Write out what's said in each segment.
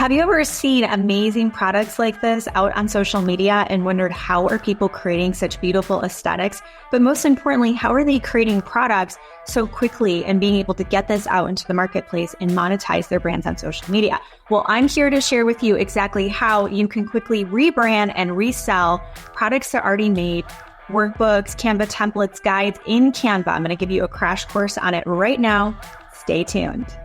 Have you ever seen amazing products like this out on social media and wondered how are people creating such beautiful aesthetics? But most importantly, how are they creating products so quickly and being able to get this out into the marketplace and monetize their brands on social media? Well, I'm here to share with you exactly how you can quickly rebrand and resell products that are already made, workbooks, Canva templates, guides in Canva. I'm going to give you a crash course on it right now. Stay tuned.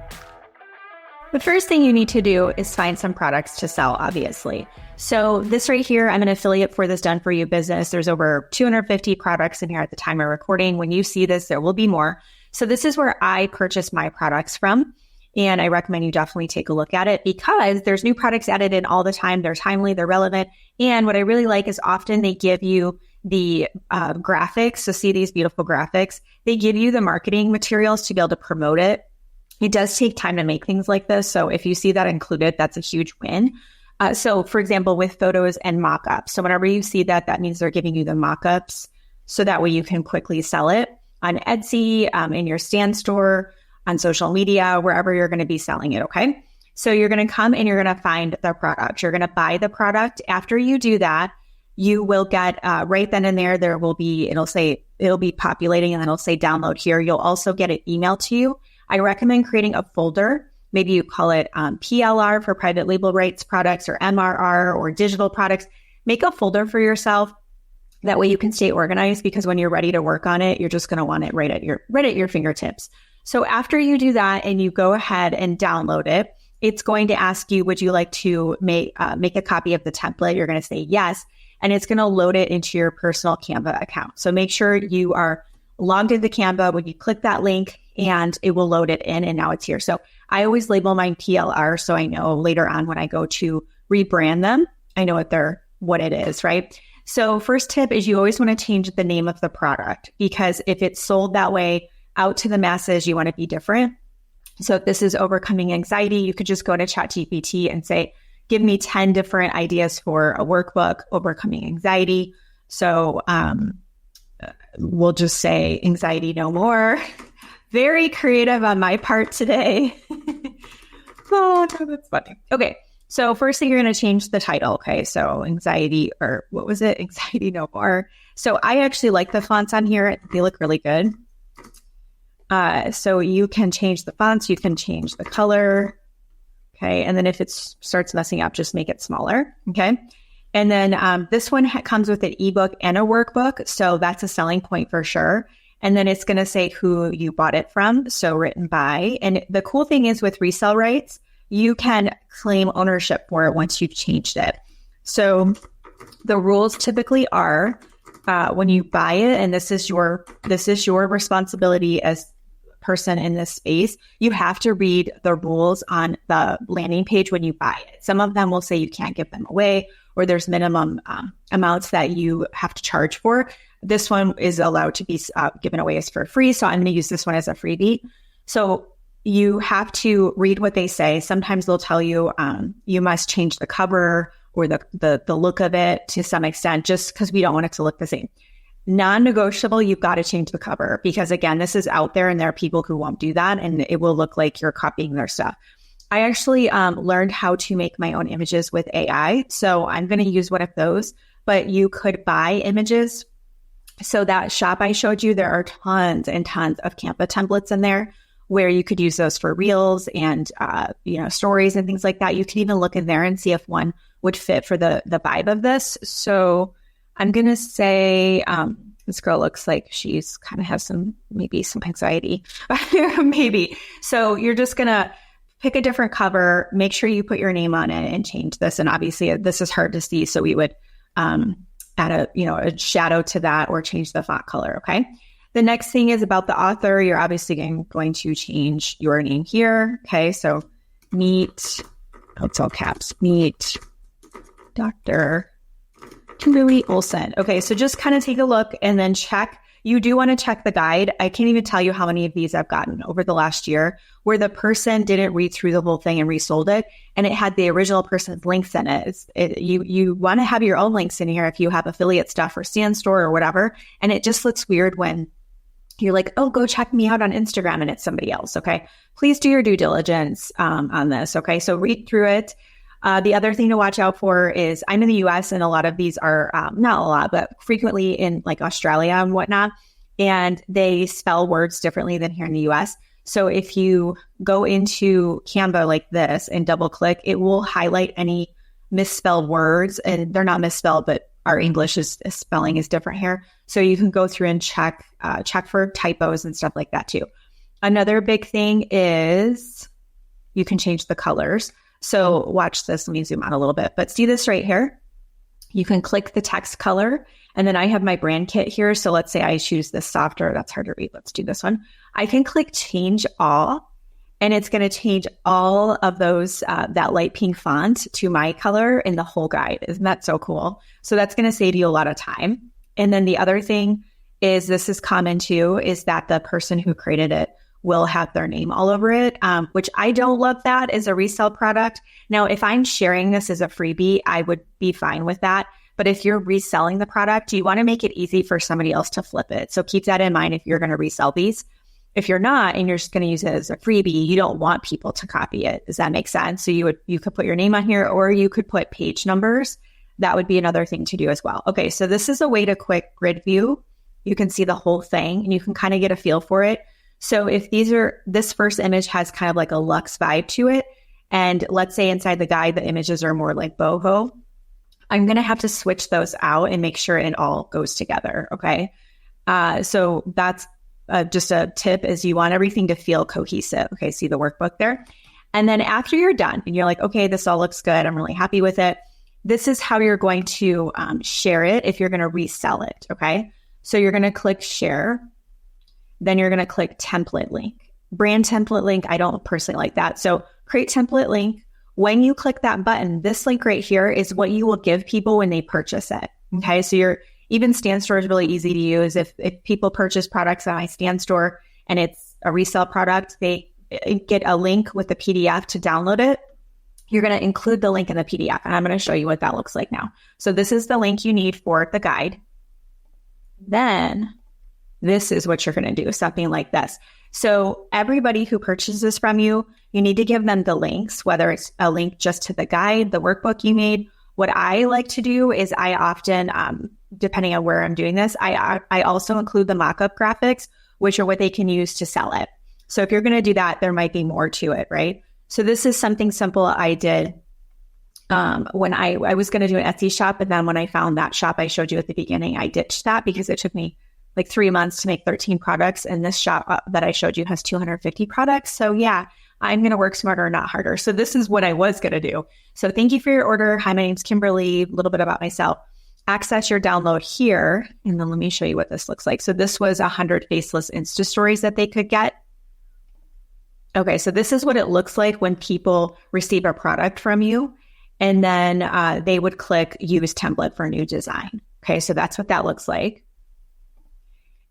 The first thing you need to do is find some products to sell, obviously. So this right here, I'm an affiliate for this Done For You business. There's over 250 products in here at the time of recording. When you see this, there will be more. So this is where I purchase my products from. And I recommend you definitely take a look at it because there's new products added in all the time. They're timely, they're relevant. And what I really like is often they give you the graphics. So see these beautiful graphics. They give you the marketing materials to be able to promote it. It does take time to make things like this. So if you see that included, that's a huge win. So for example, with photos and mock-ups. So whenever you see that, that means they're giving you the mock-ups. So that way you can quickly sell it on Etsy, in your stand store, on social media, wherever you're going to be selling it. Okay. So you're going to come and you're going to find the product. You're going to buy the product. After you do that, you will get right then and there will be, it'll be populating and then it'll say download here. You'll also get an email to you. I recommend creating a folder. Maybe you call it PLR for private label rights products or MRR or digital products. Make a folder for yourself. That way you can stay organized because when you're ready to work on it, you're just going to want it right at your fingertips. So after you do that and you go ahead and download it, it's going to ask you, would you like to make a copy of the template? You're going to say yes, and it's going to load it into your personal Canva account. So make sure you are logged into Canva when you click that link and it will load it in and now it's here. So I always label mine PLR so I know later on when I go to rebrand them, I know what it is, right? So first tip is you always want to change the name of the product because if it's sold that way out to the masses, you want to be different. So if this is overcoming anxiety, you could just go to ChatGPT and say, give me 10 different ideas for a workbook, overcoming anxiety. So we'll just say anxiety no more. Very creative on my part today. Oh, that's funny. Okay. So first thing, you're going to change the title. Okay. So anxiety, or what was it? Anxiety no more. So I actually like the fonts on here. They look really good. So you can change the fonts. You can change the color. Okay. And then if it starts messing up, just make it smaller. Okay. And then this one comes with an ebook and a workbook. So that's a selling point for sure. And then it's going to say who you bought it from. So written by. And the cool thing is with resale rights, you can claim ownership for it once you've changed it. So the rules typically are when you buy it, and this is your responsibility as person in this space, you have to read the rules on the landing page when you buy it. Some of them will say you can't give them away or there's minimum amounts that you have to charge for. This one is allowed to be given away as for free. So I'm going to use this one as a freebie. So you have to read what they say. Sometimes they'll tell you you must change the cover or the look of it to some extent, just because we don't want it to look the same. Non-negotiable, you've got to change the cover because again, this is out there and there are people who won't do that and it will look like you're copying their stuff. I actually learned how to make my own images with AI. So I'm going to use one of those, but you could buy images. So that shop I showed you, there are tons and tons of Canva templates in there where you could use those for reels and, stories and things like that. You can even look in there and see if one would fit for the vibe of this. So I'm going to say this girl looks like she's kind of has maybe some anxiety, maybe. So you're just going to pick a different cover, make sure you put your name on it and change this. And obviously this is hard to see. So we would add a shadow to that or change the font color. Okay. The next thing is about the author. You're obviously going to change your name here. Okay. So meet, it's all caps, meet Dr. Kimberly Olson. Okay. So just kind of take a look and then check. You do want to check the guide. I can't even tell you how many of these I've gotten over the last year where the person didn't read through the whole thing and resold it. And it had the original person's links in it. You want to have your own links in here if you have affiliate stuff or stand store or whatever. And it just looks weird when you're like, oh, go check me out on Instagram and it's somebody else. Okay. Please do your due diligence on this. Okay. So read through it. The other thing to watch out for is I'm in the US and a lot of these are, not a lot, but frequently in like Australia and whatnot, and they spell words differently than here in the US. So if you go into Canva like this and double click, it will highlight any misspelled words, and they're not misspelled, but our English spelling is different here. So you can go through and check for typos and stuff like that too. Another big thing is you can change the colors. So watch this. Let me zoom out a little bit, but see this right here? You can click the text color, and then I have my brand kit here. So let's say I choose this softer. That's hard to read. Let's do this one. I can click change all, and it's going to change all of those, that light pink font to my color in the whole guide. Isn't that so cool? So that's going to save you a lot of time. And then the other thing is, this is common too, is that the person who created it will have their name all over it, which I don't love that as a resale product. Now, if I'm sharing this as a freebie, I would be fine with that. But if you're reselling the product, you want to make it easy for somebody else to flip it. So keep that in mind if you're going to resell these. If you're not, and you're just going to use it as a freebie, you don't want people to copy it. Does that make sense? So you could put your name on here, or you could put page numbers. That would be another thing to do as well. Okay, so this is a way to quick grid view. You can see the whole thing, and you can kind of get a feel for it. So if this first image has kind of like a luxe vibe to it, and let's say inside the guide, the images are more like boho, I'm going to have to switch those out and make sure it all goes together. Okay. So that's just a tip, is you want everything to feel cohesive. Okay. See the workbook there. And then after you're done and you're like, okay, this all looks good, I'm really happy with it, this is how you're going to share it if you're going to resell it. Okay. So you're going to click share. Then you're going to click template link. Brand template link, I don't personally like that. So create template link. When you click that button, this link right here is what you will give people when they purchase it. Okay, so even Stand Store is really easy to use. If people purchase products on my Stand Store and it's a resale product, they get a link with the PDF to download it. You're going to include the link in the PDF, and I'm going to show you what that looks like now. So this is the link you need for the guide. Then this is what you're going to do, something like this. So everybody who purchases from you, you need to give them the links, whether it's a link just to the guide, the workbook you made. What I like to do is I often, depending on where I'm doing this, I also include the mock-up graphics, which are what they can use to sell it. So if you're going to do that, there might be more to it, right? So this is something simple I did when I was going to do an Etsy shop. And then when I found that shop I showed you at the beginning, I ditched that because it took me like 3 months to make 13 products. And this shop that I showed you has 250 products. So yeah, I'm going to work smarter, not harder. So this is what I was going to do. So thank you for your order. Hi, my name's Kimberly. A little bit about myself. Access your download here. And then let me show you what this looks like. So this was 100 faceless Insta stories that they could get. Okay, so this is what it looks like when people receive a product from you. And then they would click use template for new design. Okay, so that's what that looks like.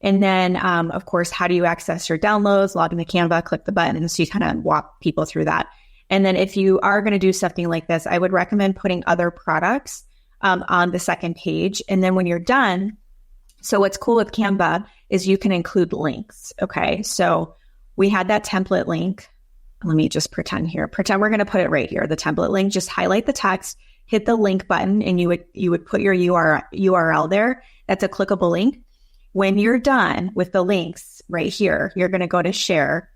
And then, of course, how do you access your downloads? Log into Canva, click the button, and so you kind of walk people through that. And then if you are going to do something like this, I would recommend putting other products on the second page. And then when you're done, so what's cool with Canva is you can include links. Okay, so we had that template link. Let me just pretend we're going to put it right here. The template link, just highlight the text, hit the link button, and you would put your URL there. That's a clickable link. When you're done with the links right here, you're going to go to share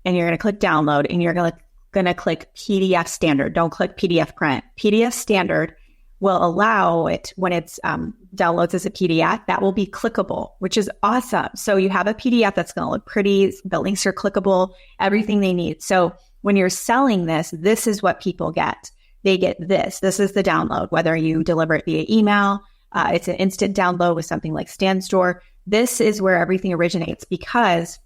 and you're going to click download and you're going to click PDF standard. Don't click PDF print. PDF standard will allow it when it's downloads as a PDF, that will be clickable, which is awesome. So you have a PDF that's going to look pretty. The links are clickable, everything they need. So when you're selling this, this is what people get. They get this. This is the download, whether you deliver it via email, it's an instant download with something like Stand Store. This is where everything originates because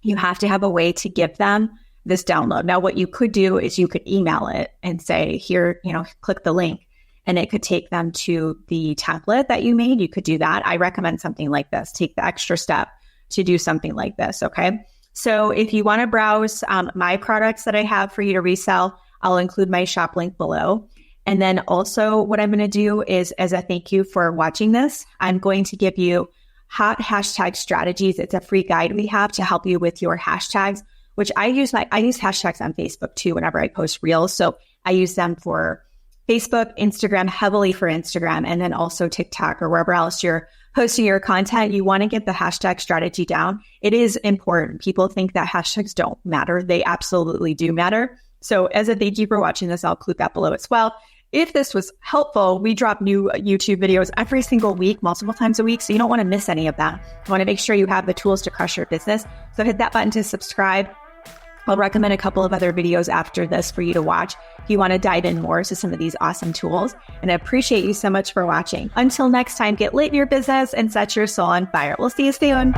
you have to have a way to give them this download. Now, what you could do is you could email it and say, here, click the link, and it could take them to the template that you made. You could do that. I recommend something like this. Take the extra step to do something like this, okay? So if you want to browse my products that I have for you to resell, I'll include my shop link below. And then also what I'm going to do is, as a thank you for watching this, I'm going to give you Hot Hashtag Strategies. It's a free guide we have to help you with your hashtags, which I use hashtags on Facebook too whenever I post reels. So I use them for Facebook, Instagram, heavily for Instagram, and then also TikTok or wherever else you're posting your content. You want to get the hashtag strategy down. It is important. People think that hashtags don't matter. They absolutely do matter. So as a thank you for watching this, I'll include that below as well. If this was helpful, we drop new YouTube videos every single week, multiple times a week. So you don't want to miss any of that. You want to make sure you have the tools to crush your business. So hit that button to subscribe. I'll recommend a couple of other videos after this for you to watch if you want to dive in more to some of these awesome tools. And I appreciate you so much for watching. Until next time, get lit in your business and set your soul on fire. We'll see you soon.